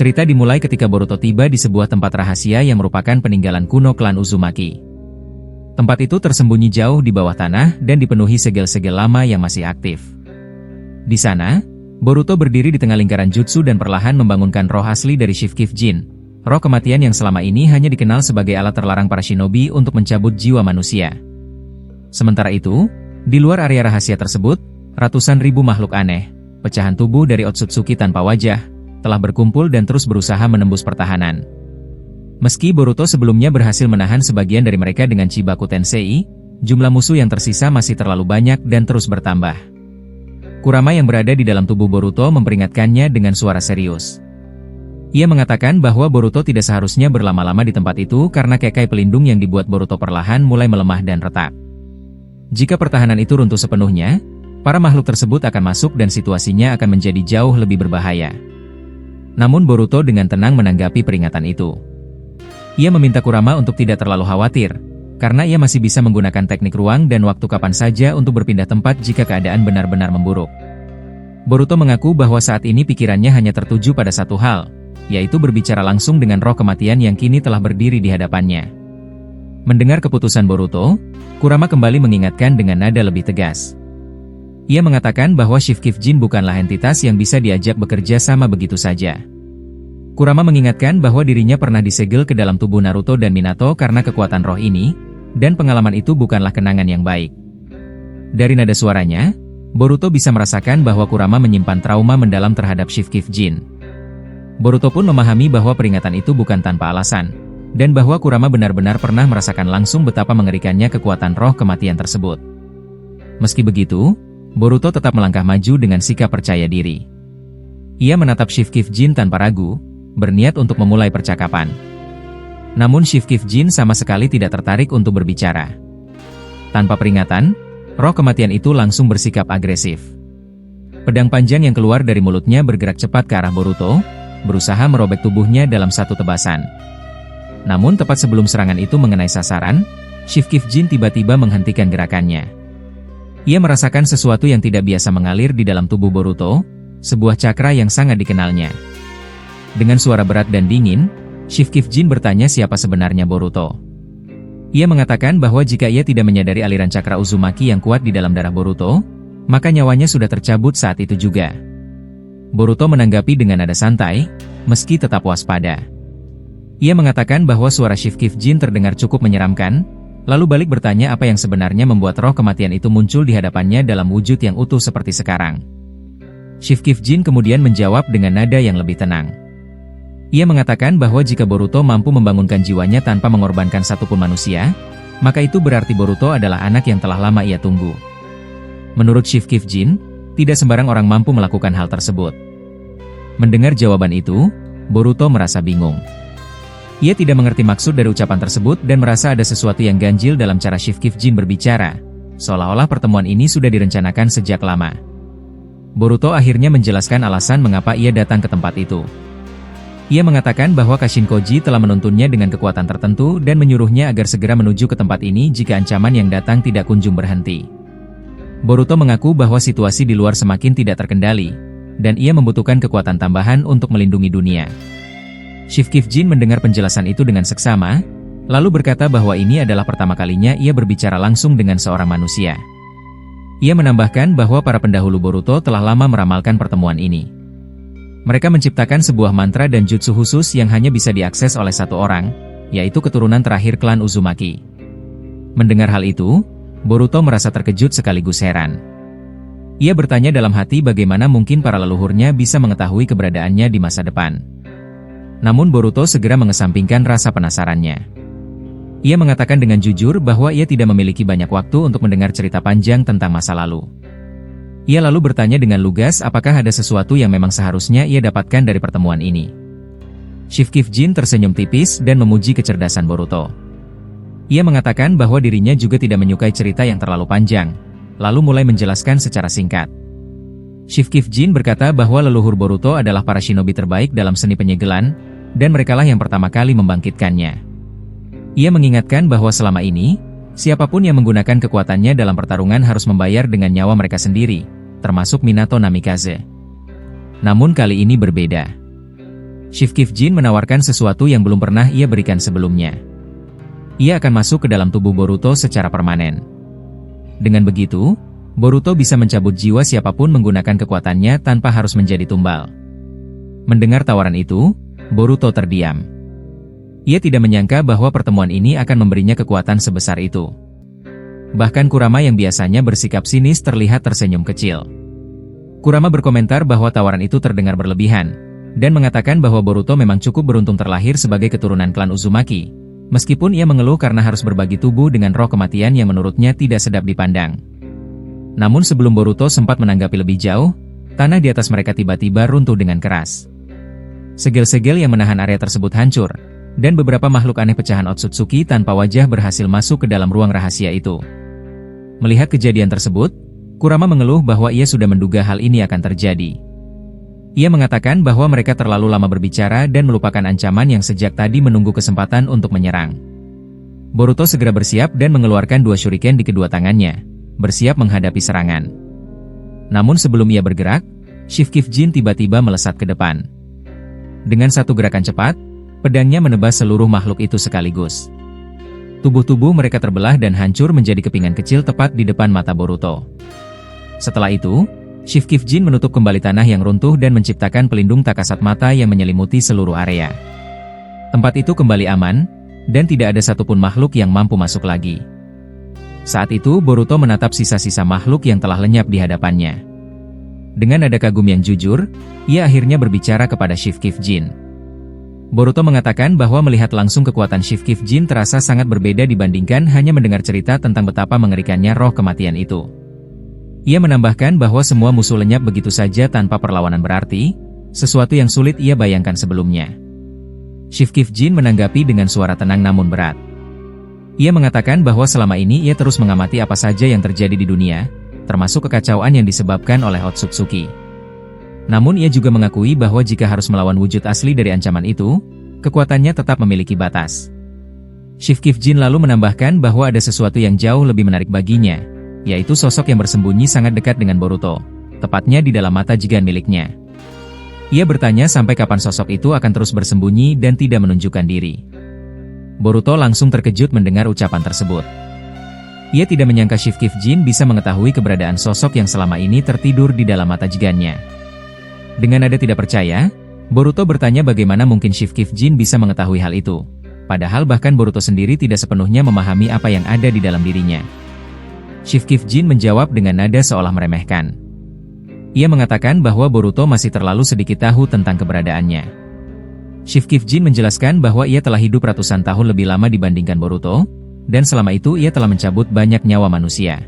Cerita dimulai ketika Boruto tiba di sebuah tempat rahasia yang merupakan peninggalan kuno klan Uzumaki. Tempat itu tersembunyi jauh di bawah tanah dan dipenuhi segel-segel lama yang masih aktif. Di sana, Boruto berdiri di tengah lingkaran jutsu dan perlahan membangunkan roh asli dari Shifkif-jin, roh kematian yang selama ini hanya dikenal sebagai alat terlarang para shinobi untuk mencabut jiwa manusia. Sementara itu, di luar area rahasia tersebut, ratusan ribu makhluk aneh, pecahan tubuh dari Otsutsuki tanpa wajah, telah berkumpul dan terus berusaha menembus pertahanan. Meski Boruto sebelumnya berhasil menahan sebagian dari mereka dengan Chibaku Tensei, jumlah musuh yang tersisa masih terlalu banyak dan terus bertambah. Kurama yang berada di dalam tubuh Boruto memperingatkannya dengan suara serius. Ia mengatakan bahwa Boruto tidak seharusnya berlama-lama di tempat itu karena kekai pelindung yang dibuat Boruto perlahan mulai melemah dan retak. Jika pertahanan itu runtuh sepenuhnya, para makhluk tersebut akan masuk dan situasinya akan menjadi jauh lebih berbahaya. Namun Boruto dengan tenang menanggapi peringatan itu. Ia meminta Kurama untuk tidak terlalu khawatir, karena ia masih bisa menggunakan teknik ruang dan waktu kapan saja untuk berpindah tempat jika keadaan benar-benar memburuk. Boruto mengaku bahwa saat ini pikirannya hanya tertuju pada satu hal, yaitu berbicara langsung dengan roh kematian yang kini telah berdiri di hadapannya. Mendengar keputusan Boruto, Kurama kembali mengingatkan dengan nada lebih tegas. Ia mengatakan bahwa Shifkif-jin bukanlah entitas yang bisa diajak bekerja sama begitu saja. Kurama mengingatkan bahwa dirinya pernah disegel ke dalam tubuh Naruto dan Minato karena kekuatan roh ini, dan pengalaman itu bukanlah kenangan yang baik. Dari nada suaranya, Boruto bisa merasakan bahwa Kurama menyimpan trauma mendalam terhadap Shifkif-jin. Boruto pun memahami bahwa peringatan itu bukan tanpa alasan, dan bahwa Kurama benar-benar pernah merasakan langsung betapa mengerikannya kekuatan roh kematian tersebut. Meski begitu, Boruto tetap melangkah maju dengan sikap percaya diri. Ia menatap Shifkif-jin tanpa ragu, berniat untuk memulai percakapan. Namun Shifkif-jin sama sekali tidak tertarik untuk berbicara. Tanpa peringatan, roh kematian itu langsung bersikap agresif. Pedang panjang yang keluar dari mulutnya bergerak cepat ke arah Boruto, berusaha merobek tubuhnya dalam satu tebasan. Namun tepat sebelum serangan itu mengenai sasaran, Shifkif-jin tiba-tiba menghentikan gerakannya. Ia merasakan sesuatu yang tidak biasa mengalir di dalam tubuh Boruto, sebuah cakra yang sangat dikenalnya. Dengan suara berat dan dingin, Shifkif-jin bertanya siapa sebenarnya Boruto. Ia mengatakan bahwa jika ia tidak menyadari aliran cakra Uzumaki yang kuat di dalam darah Boruto, maka nyawanya sudah tercabut saat itu juga. Boruto menanggapi dengan nada santai, meski tetap waspada. Ia mengatakan bahwa suara Shifkif-jin terdengar cukup menyeramkan, lalu balik bertanya apa yang sebenarnya membuat roh kematian itu muncul di hadapannya dalam wujud yang utuh seperti sekarang. Shifkif-jin kemudian menjawab dengan nada yang lebih tenang. Ia mengatakan bahwa jika Boruto mampu membangunkan jiwanya tanpa mengorbankan satupun manusia, maka itu berarti Boruto adalah anak yang telah lama ia tunggu. Menurut Shifkif-jin, tidak sembarang orang mampu melakukan hal tersebut. Mendengar jawaban itu, Boruto merasa bingung. Ia tidak mengerti maksud dari ucapan tersebut dan merasa ada sesuatu yang ganjil dalam cara Shifkif-jin berbicara, seolah-olah pertemuan ini sudah direncanakan sejak lama. Boruto akhirnya menjelaskan alasan mengapa ia datang ke tempat itu. Ia mengatakan bahwa Kashinkoji telah menuntunnya dengan kekuatan tertentu dan menyuruhnya agar segera menuju ke tempat ini jika ancaman yang datang tidak kunjung berhenti. Boruto mengaku bahwa situasi di luar semakin tidak terkendali, dan ia membutuhkan kekuatan tambahan untuk melindungi dunia. Shifkif-jin mendengar penjelasan itu dengan seksama, lalu berkata bahwa ini adalah pertama kalinya ia berbicara langsung dengan seorang manusia. Ia menambahkan bahwa para pendahulu Boruto telah lama meramalkan pertemuan ini. Mereka menciptakan sebuah mantra dan jutsu khusus yang hanya bisa diakses oleh satu orang, yaitu keturunan terakhir klan Uzumaki. Mendengar hal itu, Boruto merasa terkejut sekaligus heran. Ia bertanya dalam hati bagaimana mungkin para leluhurnya bisa mengetahui keberadaannya di masa depan. Namun Boruto segera mengesampingkan rasa penasarannya. Ia mengatakan dengan jujur bahwa ia tidak memiliki banyak waktu untuk mendengar cerita panjang tentang masa lalu. Ia lalu bertanya dengan lugas apakah ada sesuatu yang memang seharusnya ia dapatkan dari pertemuan ini. Shifkif-jin tersenyum tipis dan memuji kecerdasan Boruto. Ia mengatakan bahwa dirinya juga tidak menyukai cerita yang terlalu panjang, lalu mulai menjelaskan secara singkat. Shifkif-jin berkata bahwa leluhur Boruto adalah para shinobi terbaik dalam seni penyegelan, dan merekalah yang pertama kali membangkitkannya. Ia mengingatkan bahwa selama ini, siapapun yang menggunakan kekuatannya dalam pertarungan harus membayar dengan nyawa mereka sendiri, termasuk Minato Namikaze. Namun kali ini berbeda. Shift-Gift-Jin menawarkan sesuatu yang belum pernah ia berikan sebelumnya. Ia akan masuk ke dalam tubuh Boruto secara permanen. Dengan begitu, Boruto bisa mencabut jiwa siapapun menggunakan kekuatannya tanpa harus menjadi tumbal. Mendengar tawaran itu, Boruto terdiam. Ia tidak menyangka bahwa pertemuan ini akan memberinya kekuatan sebesar itu. Bahkan Kurama yang biasanya bersikap sinis terlihat tersenyum kecil. Kurama berkomentar bahwa tawaran itu terdengar berlebihan, dan mengatakan bahwa Boruto memang cukup beruntung terlahir sebagai keturunan klan Uzumaki, meskipun ia mengeluh karena harus berbagi tubuh dengan roh kematian yang menurutnya tidak sedap dipandang. Namun sebelum Boruto sempat menanggapi lebih jauh, tanah di atas mereka tiba-tiba runtuh dengan keras. Segel-segel yang menahan area tersebut hancur, dan beberapa makhluk aneh pecahan Otsutsuki tanpa wajah berhasil masuk ke dalam ruang rahasia itu. Melihat kejadian tersebut, Kurama mengeluh bahwa ia sudah menduga hal ini akan terjadi. Ia mengatakan bahwa mereka terlalu lama berbicara dan melupakan ancaman yang sejak tadi menunggu kesempatan untuk menyerang. Boruto segera bersiap dan mengeluarkan 2 shuriken di kedua tangannya, bersiap menghadapi serangan. Namun sebelum ia bergerak, Shift-Gift-Jin tiba-tiba melesat ke depan. Dengan satu gerakan cepat, pedangnya menebas seluruh makhluk itu sekaligus. Tubuh-tubuh mereka terbelah dan hancur menjadi kepingan kecil tepat di depan mata Boruto. Setelah itu, Shift-Gift-Jin menutup kembali tanah yang runtuh dan menciptakan pelindung tak kasat mata yang menyelimuti seluruh area. Tempat itu kembali aman, dan tidak ada satupun makhluk yang mampu masuk lagi. Saat itu Boruto menatap sisa-sisa makhluk yang telah lenyap di hadapannya. Dengan nada kagum yang jujur, ia akhirnya berbicara kepada Shift-Gift-Jin. Boruto mengatakan bahwa melihat langsung kekuatan Shift-Gift-Jin terasa sangat berbeda dibandingkan hanya mendengar cerita tentang betapa mengerikannya roh kematian itu. Ia menambahkan bahwa semua musuh lenyap begitu saja tanpa perlawanan berarti, sesuatu yang sulit ia bayangkan sebelumnya. Shift-Gift-Jin menanggapi dengan suara tenang namun berat. Ia mengatakan bahwa selama ini ia terus mengamati apa saja yang terjadi di dunia, termasuk kekacauan yang disebabkan oleh Otsutsuki. Namun ia juga mengakui bahwa jika harus melawan wujud asli dari ancaman itu, kekuatannya tetap memiliki batas. Shift-Gift-Jin lalu menambahkan bahwa ada sesuatu yang jauh lebih menarik baginya, yaitu sosok yang bersembunyi sangat dekat dengan Boruto, tepatnya di dalam mata Jigen miliknya. Ia bertanya sampai kapan sosok itu akan terus bersembunyi dan tidak menunjukkan diri. Boruto langsung terkejut mendengar ucapan tersebut. Ia tidak menyangka Shift-Gift-Jin bisa mengetahui keberadaan sosok yang selama ini tertidur di dalam mata Jigennya. Dengan nada tidak percaya, Boruto bertanya bagaimana mungkin Shift-Gift-Jin bisa mengetahui hal itu, padahal bahkan Boruto sendiri tidak sepenuhnya memahami apa yang ada di dalam dirinya. Shift-Gift-Jin menjawab dengan nada seolah meremehkan. Ia mengatakan bahwa Boruto masih terlalu sedikit tahu tentang keberadaannya. Shift-Gift-Jin menjelaskan bahwa ia telah hidup ratusan tahun lebih lama dibandingkan Boruto, dan selama itu ia telah mencabut banyak nyawa manusia.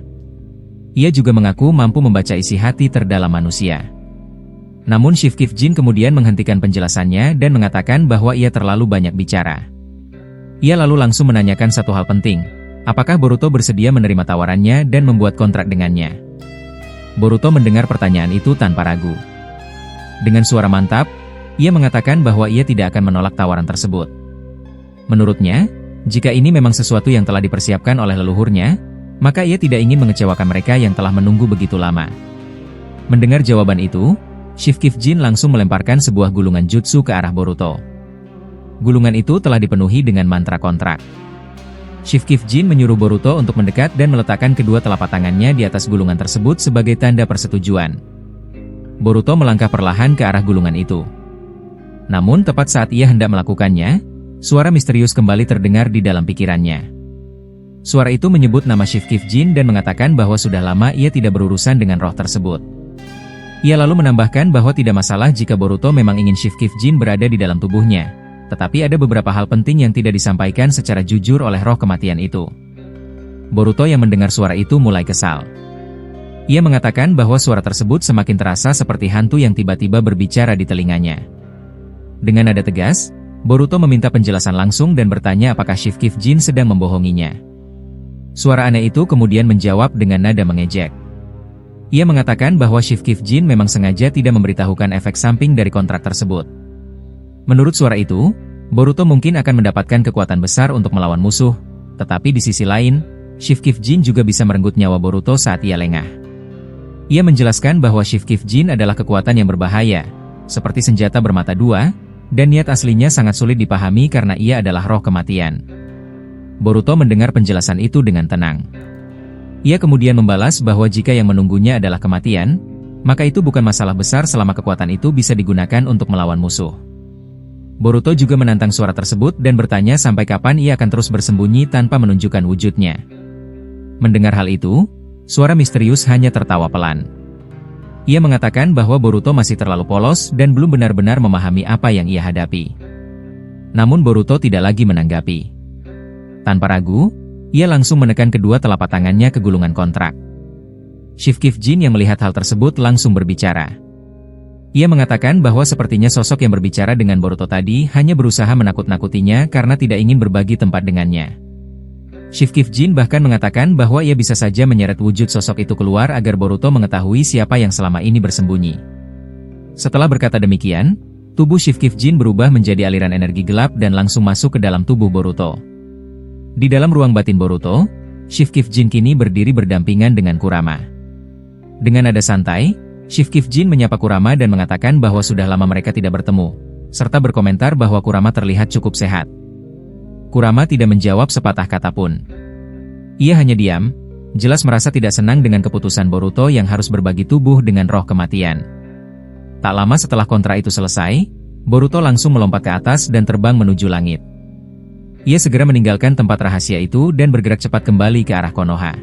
Ia juga mengaku mampu membaca isi hati terdalam manusia. Namun Shift-Gift-Jin kemudian menghentikan penjelasannya dan mengatakan bahwa ia terlalu banyak bicara. Ia lalu langsung menanyakan satu hal penting. Apakah Boruto bersedia menerima tawarannya dan membuat kontrak dengannya? Boruto mendengar pertanyaan itu tanpa ragu. Dengan suara mantap, ia mengatakan bahwa ia tidak akan menolak tawaran tersebut. Menurutnya, jika ini memang sesuatu yang telah dipersiapkan oleh leluhurnya, maka ia tidak ingin mengecewakan mereka yang telah menunggu begitu lama. Mendengar jawaban itu, Shift-Gift-Jin langsung melemparkan sebuah gulungan jutsu ke arah Boruto. Gulungan itu telah dipenuhi dengan mantra kontrak. Shift-Gift-Jin menyuruh Boruto untuk mendekat dan meletakkan kedua telapak tangannya di atas gulungan tersebut sebagai tanda persetujuan. Boruto melangkah perlahan ke arah gulungan itu. Namun tepat saat ia hendak melakukannya, suara misterius kembali terdengar di dalam pikirannya. Suara itu menyebut nama Shift-Gift-Jin dan mengatakan bahwa sudah lama ia tidak berurusan dengan roh tersebut. Ia lalu menambahkan bahwa tidak masalah jika Boruto memang ingin Shift-Gift-Jin berada di dalam tubuhnya. Tetapi ada beberapa hal penting yang tidak disampaikan secara jujur oleh roh kematian itu. Boruto yang mendengar suara itu mulai kesal. Ia mengatakan bahwa suara tersebut semakin terasa seperti hantu yang tiba-tiba berbicara di telinganya. Dengan nada tegas, Boruto meminta penjelasan langsung dan bertanya apakah Shift-Gift-Jin sedang membohonginya. Suara aneh itu kemudian menjawab dengan nada mengejek. Ia mengatakan bahwa Shift-Gift-Jin memang sengaja tidak memberitahukan efek samping dari kontrak tersebut. Menurut suara itu, Boruto mungkin akan mendapatkan kekuatan besar untuk melawan musuh, tetapi di sisi lain, Shift-Gift-Jin juga bisa merenggut nyawa Boruto saat ia lengah. Ia menjelaskan bahwa Shift-Gift-Jin adalah kekuatan yang berbahaya, seperti senjata bermata dua, dan niat aslinya sangat sulit dipahami karena ia adalah roh kematian. Boruto mendengar penjelasan itu dengan tenang. Ia kemudian membalas bahwa jika yang menunggunya adalah kematian, maka itu bukan masalah besar selama kekuatan itu bisa digunakan untuk melawan musuh. Boruto juga menantang suara tersebut dan bertanya sampai kapan ia akan terus bersembunyi tanpa menunjukkan wujudnya. Mendengar hal itu, suara misterius hanya tertawa pelan. Ia mengatakan bahwa Boruto masih terlalu polos dan belum benar-benar memahami apa yang ia hadapi. Namun Boruto tidak lagi menanggapi. Tanpa ragu, ia langsung menekan kedua telapak tangannya ke gulungan kontrak. Shift Jin yang melihat hal tersebut langsung berbicara. Ia mengatakan bahwa sepertinya sosok yang berbicara dengan Boruto tadi hanya berusaha menakut-nakutinya karena tidak ingin berbagi tempat dengannya. Shift Jin bahkan mengatakan bahwa ia bisa saja menyeret wujud sosok itu keluar agar Boruto mengetahui siapa yang selama ini bersembunyi. Setelah berkata demikian, tubuh Shift Jin berubah menjadi aliran energi gelap dan langsung masuk ke dalam tubuh Boruto. Di dalam ruang batin Boruto, Shift Jin kini berdiri berdampingan dengan Kurama. Dengan nada santai, Shift Jin menyapa Kurama dan mengatakan bahwa sudah lama mereka tidak bertemu, serta berkomentar bahwa Kurama terlihat cukup sehat. Kurama tidak menjawab sepatah kata pun. Ia hanya diam, jelas merasa tidak senang dengan keputusan Boruto yang harus berbagi tubuh dengan roh kematian. Tak lama setelah kontra itu selesai, Boruto langsung melompat ke atas dan terbang menuju langit. Ia segera meninggalkan tempat rahasia itu dan bergerak cepat kembali ke arah Konoha.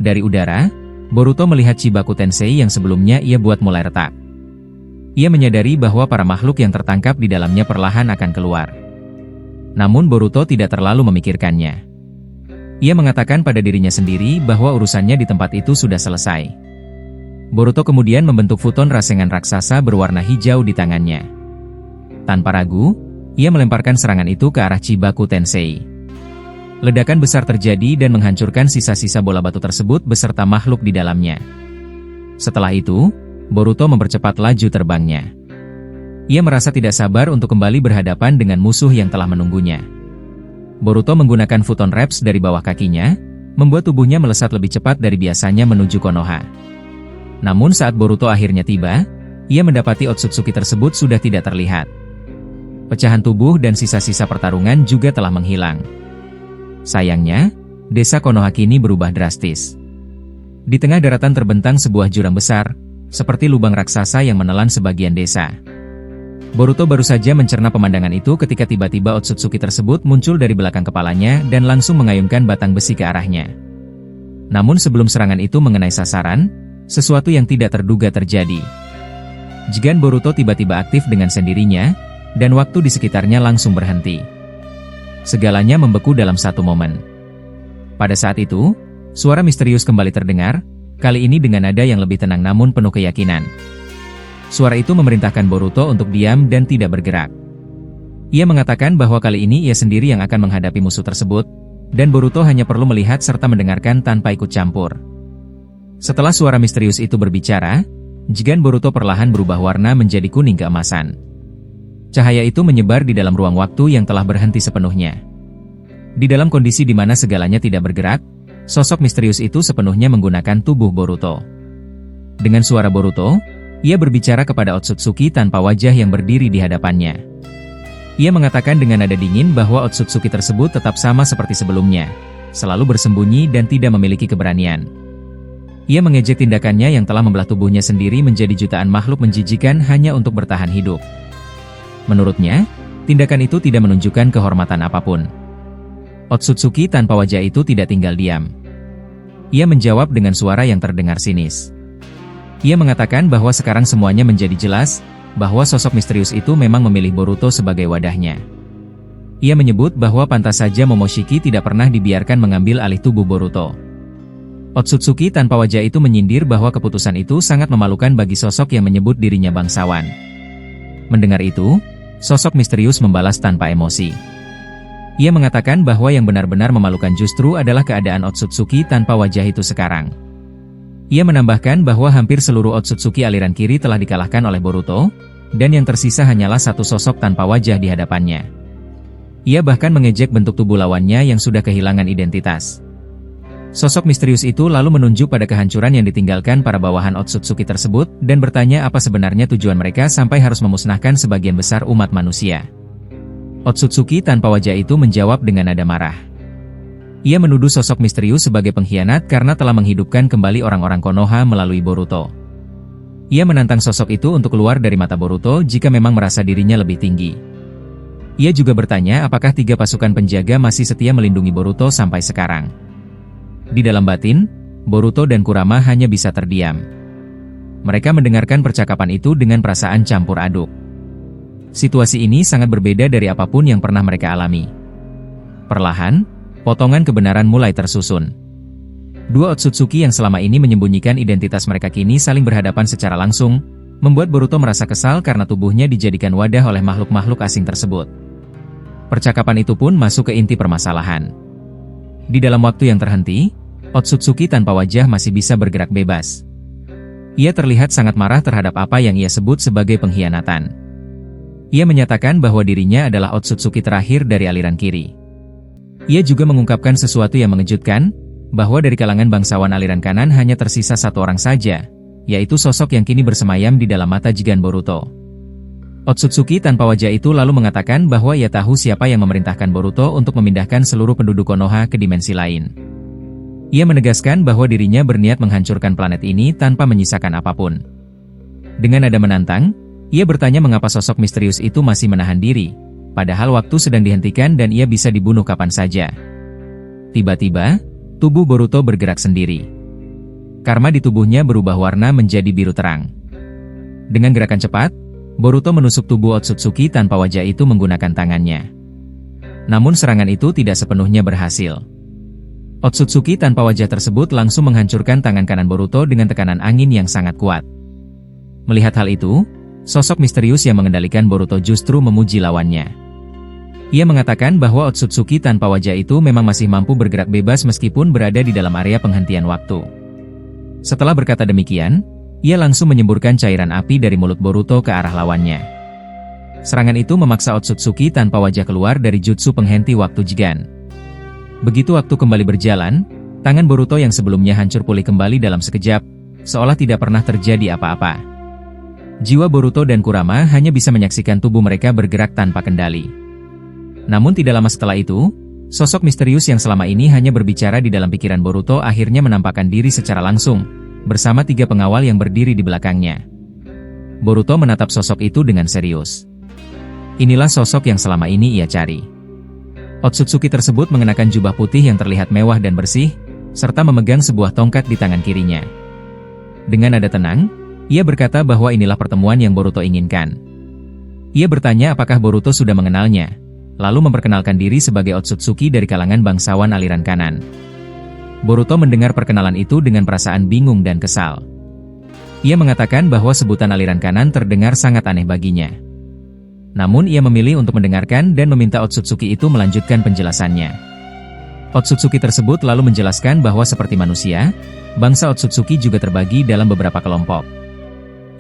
Dari udara, Boruto melihat Chibaku Tensei yang sebelumnya ia buat mulai retak. Ia menyadari bahwa para makhluk yang tertangkap di dalamnya perlahan akan keluar. Namun Boruto tidak terlalu memikirkannya. Ia mengatakan pada dirinya sendiri bahwa urusannya di tempat itu sudah selesai. Boruto kemudian membentuk futon rasengan raksasa berwarna hijau di tangannya. Tanpa ragu, ia melemparkan serangan itu ke arah Chibaku Tensei. Ledakan besar terjadi dan menghancurkan sisa-sisa bola batu tersebut beserta makhluk di dalamnya. Setelah itu, Boruto mempercepat laju terbangnya. Ia merasa tidak sabar untuk kembali berhadapan dengan musuh yang telah menunggunya. Boruto menggunakan futon reps dari bawah kakinya, membuat tubuhnya melesat lebih cepat dari biasanya menuju Konoha. Namun saat Boruto akhirnya tiba, ia mendapati Otsutsuki tersebut sudah tidak terlihat. Pecahan tubuh dan sisa-sisa pertarungan juga telah menghilang. Sayangnya, desa Konoha kini berubah drastis. Di tengah daratan terbentang sebuah jurang besar, seperti lubang raksasa yang menelan sebagian desa. Boruto baru saja mencerna pemandangan itu ketika tiba-tiba Otsutsuki tersebut muncul dari belakang kepalanya dan langsung mengayunkan batang besi ke arahnya. Namun sebelum serangan itu mengenai sasaran, sesuatu yang tidak terduga terjadi. Jigan Boruto tiba-tiba aktif dengan sendirinya, dan waktu di sekitarnya langsung berhenti. Segalanya membeku dalam satu momen. Pada saat itu, suara misterius kembali terdengar, kali ini dengan nada yang lebih tenang namun penuh keyakinan. Suara itu memerintahkan Boruto untuk diam dan tidak bergerak. Ia mengatakan bahwa kali ini ia sendiri yang akan menghadapi musuh tersebut, dan Boruto hanya perlu melihat serta mendengarkan tanpa ikut campur. Setelah suara misterius itu berbicara, Jigan Boruto perlahan berubah warna menjadi kuning keemasan. Cahaya itu menyebar di dalam ruang waktu yang telah berhenti sepenuhnya. Di dalam kondisi di mana segalanya tidak bergerak, sosok misterius itu sepenuhnya menggunakan tubuh Boruto. Dengan suara Boruto, ia berbicara kepada Otsutsuki tanpa wajah yang berdiri di hadapannya. Ia mengatakan dengan nada dingin bahwa Otsutsuki tersebut tetap sama seperti sebelumnya, selalu bersembunyi dan tidak memiliki keberanian. Ia mengejek tindakannya yang telah membelah tubuhnya sendiri menjadi jutaan makhluk menjijikan hanya untuk bertahan hidup. Menurutnya, tindakan itu tidak menunjukkan kehormatan apapun. Otsutsuki tanpa wajah itu tidak tinggal diam. Ia menjawab dengan suara yang terdengar sinis. Ia mengatakan bahwa sekarang semuanya menjadi jelas, bahwa sosok misterius itu memang memilih Boruto sebagai wadahnya. Ia menyebut bahwa pantas saja Momoshiki tidak pernah dibiarkan mengambil alih tubuh Boruto. Otsutsuki tanpa wajah itu menyindir bahwa keputusan itu sangat memalukan bagi sosok yang menyebut dirinya bangsawan. Mendengar itu, sosok misterius membalas tanpa emosi. Ia mengatakan bahwa yang benar-benar memalukan justru adalah keadaan Otsutsuki tanpa wajah itu sekarang. Ia menambahkan bahwa hampir seluruh Otsutsuki aliran kiri telah dikalahkan oleh Boruto, dan yang tersisa hanyalah satu sosok tanpa wajah di hadapannya. Ia bahkan mengejek bentuk tubuh lawannya yang sudah kehilangan identitas. Sosok misterius itu lalu menunjuk pada kehancuran yang ditinggalkan para bawahan Otsutsuki tersebut dan bertanya apa sebenarnya tujuan mereka sampai harus memusnahkan sebagian besar umat manusia. Otsutsuki tanpa wajah itu menjawab dengan nada marah. Ia menuduh sosok misterius sebagai pengkhianat karena telah menghidupkan kembali orang-orang Konoha melalui Boruto. Ia menantang sosok itu untuk keluar dari mata Boruto jika memang merasa dirinya lebih tinggi. Ia juga bertanya apakah 3 pasukan penjaga masih setia melindungi Boruto sampai sekarang. Di dalam batin, Boruto dan Kurama hanya bisa terdiam. Mereka mendengarkan percakapan itu dengan perasaan campur aduk. Situasi ini sangat berbeda dari apapun yang pernah mereka alami. Perlahan, potongan kebenaran mulai tersusun. 2 Otsutsuki yang selama ini menyembunyikan identitas mereka kini saling berhadapan secara langsung, membuat Boruto merasa kesal karena tubuhnya dijadikan wadah oleh makhluk-makhluk asing tersebut. Percakapan itu pun masuk ke inti permasalahan. Di dalam waktu yang terhenti, Otsutsuki tanpa wajah masih bisa bergerak bebas. Ia terlihat sangat marah terhadap apa yang ia sebut sebagai pengkhianatan. Ia menyatakan bahwa dirinya adalah Otsutsuki terakhir dari aliran kiri. Ia juga mengungkapkan sesuatu yang mengejutkan, bahwa dari kalangan bangsawan aliran kanan hanya tersisa 1 orang saja, yaitu sosok yang kini bersemayam di dalam mata Jigen Boruto. Otsutsuki tanpa wajah itu lalu mengatakan bahwa ia tahu siapa yang memerintahkan Boruto untuk memindahkan seluruh penduduk Konoha ke dimensi lain. Ia menegaskan bahwa dirinya berniat menghancurkan planet ini tanpa menyisakan apapun. Dengan nada menantang, ia bertanya mengapa sosok misterius itu masih menahan diri, padahal waktu sedang dihentikan dan ia bisa dibunuh kapan saja. Tiba-tiba, tubuh Boruto bergerak sendiri. Karma di tubuhnya berubah warna menjadi biru terang. Dengan gerakan cepat, Boruto menusuk tubuh Otsutsuki tanpa wajah itu menggunakan tangannya. Namun serangan itu tidak sepenuhnya berhasil. Otsutsuki tanpa wajah tersebut langsung menghancurkan tangan kanan Boruto dengan tekanan angin yang sangat kuat. Melihat hal itu, sosok misterius yang mengendalikan Boruto justru memuji lawannya. Ia mengatakan bahwa Otsutsuki tanpa wajah itu memang masih mampu bergerak bebas meskipun berada di dalam area penghentian waktu. Setelah berkata demikian, ia langsung menyemburkan cairan api dari mulut Boruto ke arah lawannya. Serangan itu memaksa Otsutsuki tanpa wajah keluar dari jutsu penghenti waktu Jigen. Begitu waktu kembali berjalan, tangan Boruto yang sebelumnya hancur pulih kembali dalam sekejap, seolah tidak pernah terjadi apa-apa. Jiwa Boruto dan Kurama hanya bisa menyaksikan tubuh mereka bergerak tanpa kendali. Namun tidak lama setelah itu, sosok misterius yang selama ini hanya berbicara di dalam pikiran Boruto akhirnya menampakkan diri secara langsung, bersama 3 pengawal yang berdiri di belakangnya. Boruto menatap sosok itu dengan serius. Inilah sosok yang selama ini ia cari. Otsutsuki tersebut mengenakan jubah putih yang terlihat mewah dan bersih, serta memegang sebuah tongkat di tangan kirinya. Dengan nada tenang, ia berkata bahwa inilah pertemuan yang Boruto inginkan. Ia bertanya apakah Boruto sudah mengenalnya, lalu memperkenalkan diri sebagai Otsutsuki dari kalangan bangsawan aliran kanan. Boruto mendengar perkenalan itu dengan perasaan bingung dan kesal. Ia mengatakan bahwa sebutan aliran kanan terdengar sangat aneh baginya. Namun ia memilih untuk mendengarkan dan meminta Otsutsuki itu melanjutkan penjelasannya. Otsutsuki tersebut lalu menjelaskan bahwa seperti manusia, bangsa Otsutsuki juga terbagi dalam beberapa kelompok.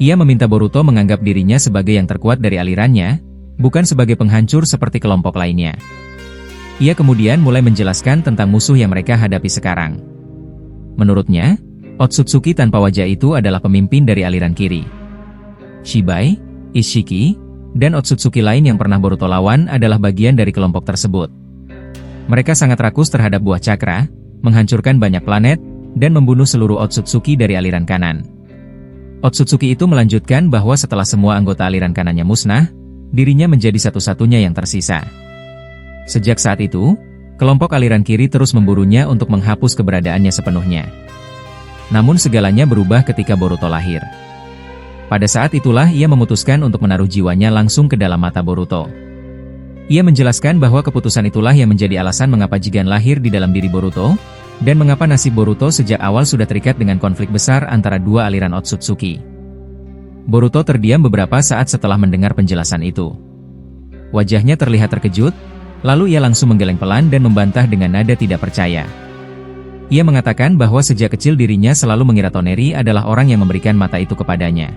Ia meminta Boruto menganggap dirinya sebagai yang terkuat dari alirannya, bukan sebagai penghancur seperti kelompok lainnya. Ia kemudian mulai menjelaskan tentang musuh yang mereka hadapi sekarang. Menurutnya, Otsutsuki tanpa wajah itu adalah pemimpin dari aliran kiri. Shibai, Ishiki, dan Otsutsuki lain yang pernah Boruto lawan adalah bagian dari kelompok tersebut. Mereka sangat rakus terhadap buah cakra, menghancurkan banyak planet, dan membunuh seluruh Otsutsuki dari aliran kanan. Otsutsuki itu melanjutkan bahwa setelah semua anggota aliran kanannya musnah, dirinya menjadi satu-satunya yang tersisa. Sejak saat itu, kelompok aliran kiri terus memburunya untuk menghapus keberadaannya sepenuhnya. Namun segalanya berubah ketika Boruto lahir. Pada saat itulah ia memutuskan untuk menaruh jiwanya langsung ke dalam mata Boruto. Ia menjelaskan bahwa keputusan itulah yang menjadi alasan mengapa Jigen lahir di dalam diri Boruto, dan mengapa nasib Boruto sejak awal sudah terikat dengan konflik besar antara dua aliran Otsutsuki. Boruto terdiam beberapa saat setelah mendengar penjelasan itu. Wajahnya terlihat terkejut, lalu ia langsung menggeleng pelan dan membantah dengan nada tidak percaya. Ia mengatakan bahwa sejak kecil dirinya selalu mengira Toneri adalah orang yang memberikan mata itu kepadanya.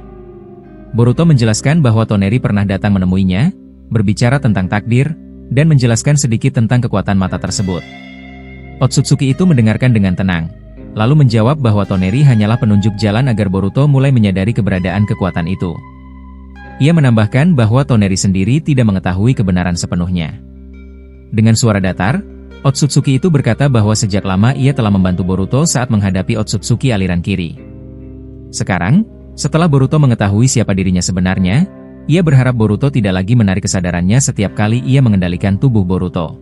Boruto menjelaskan bahwa Toneri pernah datang menemuinya, berbicara tentang takdir, dan menjelaskan sedikit tentang kekuatan mata tersebut. Otsutsuki itu mendengarkan dengan tenang, lalu menjawab bahwa Toneri hanyalah penunjuk jalan agar Boruto mulai menyadari keberadaan kekuatan itu. Ia menambahkan bahwa Toneri sendiri tidak mengetahui kebenaran sepenuhnya. Dengan suara datar, Otsutsuki itu berkata bahwa sejak lama ia telah membantu Boruto saat menghadapi Otsutsuki aliran kiri. Sekarang, setelah Boruto mengetahui siapa dirinya sebenarnya, ia berharap Boruto tidak lagi menarik kesadarannya setiap kali ia mengendalikan tubuh Boruto.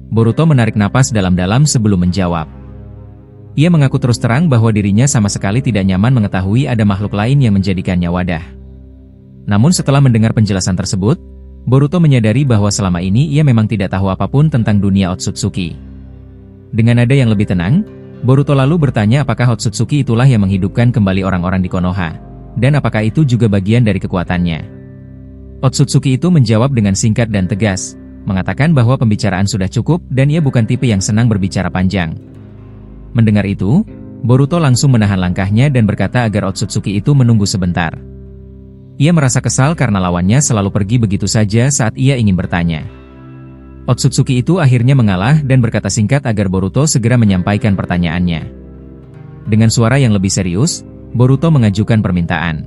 Boruto menarik napas dalam-dalam sebelum menjawab. Ia mengaku terus terang bahwa dirinya sama sekali tidak nyaman mengetahui ada makhluk lain yang menjadikannya wadah. Namun setelah mendengar penjelasan tersebut, Boruto menyadari bahwa selama ini ia memang tidak tahu apapun tentang dunia Otsutsuki. Dengan nada yang lebih tenang, Boruto lalu bertanya apakah Otsutsuki itulah yang menghidupkan kembali orang-orang di Konoha, dan apakah itu juga bagian dari kekuatannya. Otsutsuki itu menjawab dengan singkat dan tegas, mengatakan bahwa pembicaraan sudah cukup dan ia bukan tipe yang senang berbicara panjang. Mendengar itu, Boruto langsung menahan langkahnya dan berkata agar Otsutsuki itu menunggu sebentar. Ia merasa kesal karena lawannya selalu pergi begitu saja saat ia ingin bertanya. Otsutsuki itu akhirnya mengalah dan berkata singkat agar Boruto segera menyampaikan pertanyaannya. Dengan suara yang lebih serius, Boruto mengajukan permintaan.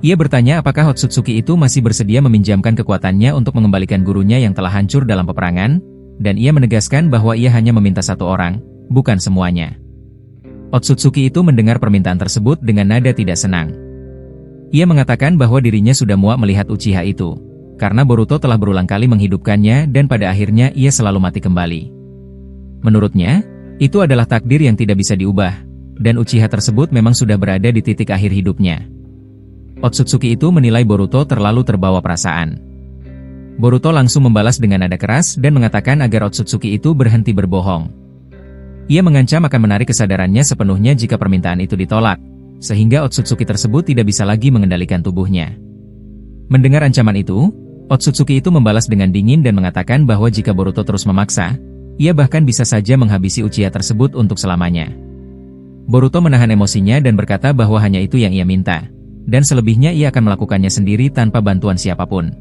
Ia bertanya apakah Otsutsuki itu masih bersedia meminjamkan kekuatannya untuk mengembalikan gurunya yang telah hancur dalam peperangan, dan ia menegaskan bahwa ia hanya meminta satu orang, bukan semuanya. Otsutsuki itu mendengar permintaan tersebut dengan nada tidak senang. Ia mengatakan bahwa dirinya sudah muak melihat Uchiha itu, karena Boruto telah berulang kali menghidupkannya dan pada akhirnya ia selalu mati kembali. Menurutnya, itu adalah takdir yang tidak bisa diubah, dan Uchiha tersebut memang sudah berada di titik akhir hidupnya. Otsutsuki itu menilai Boruto terlalu terbawa perasaan. Boruto langsung membalas dengan nada keras dan mengatakan agar Otsutsuki itu berhenti berbohong. Ia mengancam akan menarik kesadarannya sepenuhnya jika permintaan itu ditolak, sehingga Otsutsuki tersebut tidak bisa lagi mengendalikan tubuhnya. Mendengar ancaman itu, Otsutsuki itu membalas dengan dingin dan mengatakan bahwa jika Boruto terus memaksa, ia bahkan bisa saja menghabisi Uchiha tersebut untuk selamanya. Boruto menahan emosinya dan berkata bahwa hanya itu yang ia minta, dan selebihnya ia akan melakukannya sendiri tanpa bantuan siapapun.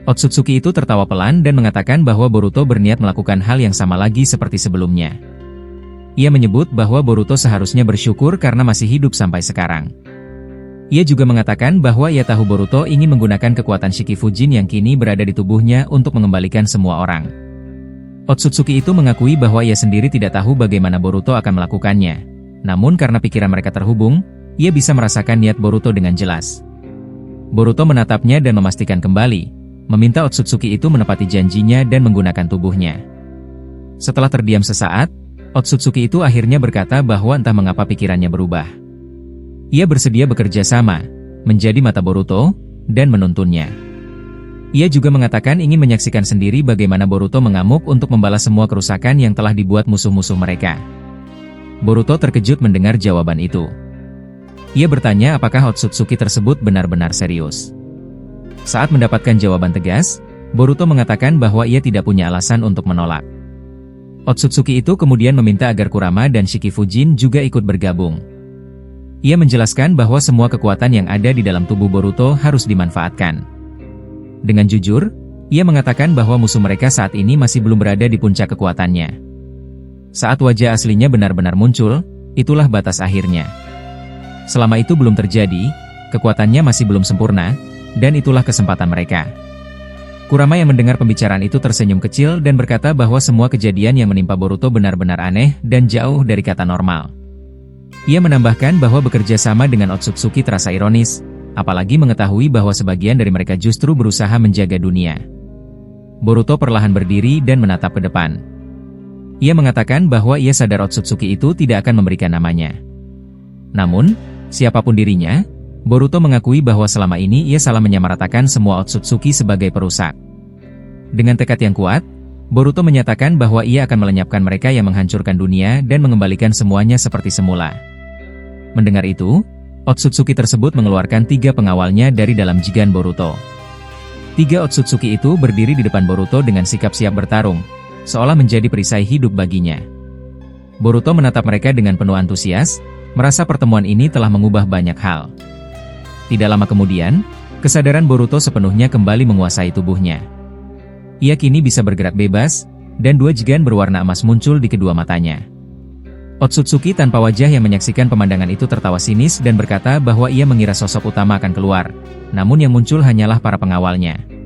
Otsutsuki itu tertawa pelan dan mengatakan bahwa Boruto berniat melakukan hal yang sama lagi seperti sebelumnya. Ia menyebut bahwa Boruto seharusnya bersyukur karena masih hidup sampai sekarang. Ia juga mengatakan bahwa ia tahu Boruto ingin menggunakan kekuatan Shikifujin yang kini berada di tubuhnya untuk mengembalikan semua orang. Otsutsuki itu mengakui bahwa ia sendiri tidak tahu bagaimana Boruto akan melakukannya. Namun karena pikiran mereka terhubung, ia bisa merasakan niat Boruto dengan jelas. Boruto menatapnya dan memastikan kembali, meminta Otsutsuki itu menepati janjinya dan menggunakan tubuhnya. Setelah terdiam sesaat, Otsutsuki itu akhirnya berkata bahwa entah mengapa pikirannya berubah. Ia bersedia bekerja sama, menjadi mata Boruto, dan menuntunnya. Ia juga mengatakan ingin menyaksikan sendiri bagaimana Boruto mengamuk untuk membalas semua kerusakan yang telah dibuat musuh-musuh mereka. Boruto terkejut mendengar jawaban itu. Ia bertanya apakah Otsutsuki tersebut benar-benar serius. Saat mendapatkan jawaban tegas, Boruto mengatakan bahwa ia tidak punya alasan untuk menolak. Otsutsuki itu kemudian meminta agar Kurama dan Shikifujin juga ikut bergabung. Ia menjelaskan bahwa semua kekuatan yang ada di dalam tubuh Boruto harus dimanfaatkan. Dengan jujur, ia mengatakan bahwa musuh mereka saat ini masih belum berada di puncak kekuatannya. Saat wajah aslinya benar-benar muncul, itulah batas akhirnya. Selama itu belum terjadi, kekuatannya masih belum sempurna, dan itulah kesempatan mereka. Kurama yang mendengar pembicaraan itu tersenyum kecil dan berkata bahwa semua kejadian yang menimpa Boruto benar-benar aneh dan jauh dari kata normal. Ia menambahkan bahwa bekerja sama dengan Otsutsuki terasa ironis, apalagi mengetahui bahwa sebagian dari mereka justru berusaha menjaga dunia. Boruto perlahan berdiri dan menatap ke depan. Ia mengatakan bahwa ia sadar Otsutsuki itu tidak akan memberikan namanya. Namun, siapapun dirinya, Boruto mengakui bahwa selama ini ia salah menyamaratakan semua Otsutsuki sebagai perusak. Dengan tekad yang kuat, Boruto menyatakan bahwa ia akan melenyapkan mereka yang menghancurkan dunia dan mengembalikan semuanya seperti semula. Mendengar itu, Otsutsuki tersebut mengeluarkan 3 pengawalnya dari dalam Jigan Boruto. 3 Otsutsuki itu berdiri di depan Boruto dengan sikap siap bertarung, seolah menjadi perisai hidup baginya. Boruto menatap mereka dengan penuh antusias, merasa pertemuan ini telah mengubah banyak hal. Tidak lama kemudian, kesadaran Boruto sepenuhnya kembali menguasai tubuhnya. Ia kini bisa bergerak bebas, dan 2 jigan berwarna emas muncul di kedua matanya. Otsutsuki tanpa wajah yang menyaksikan pemandangan itu tertawa sinis dan berkata bahwa ia mengira sosok utama akan keluar, namun yang muncul hanyalah para pengawalnya.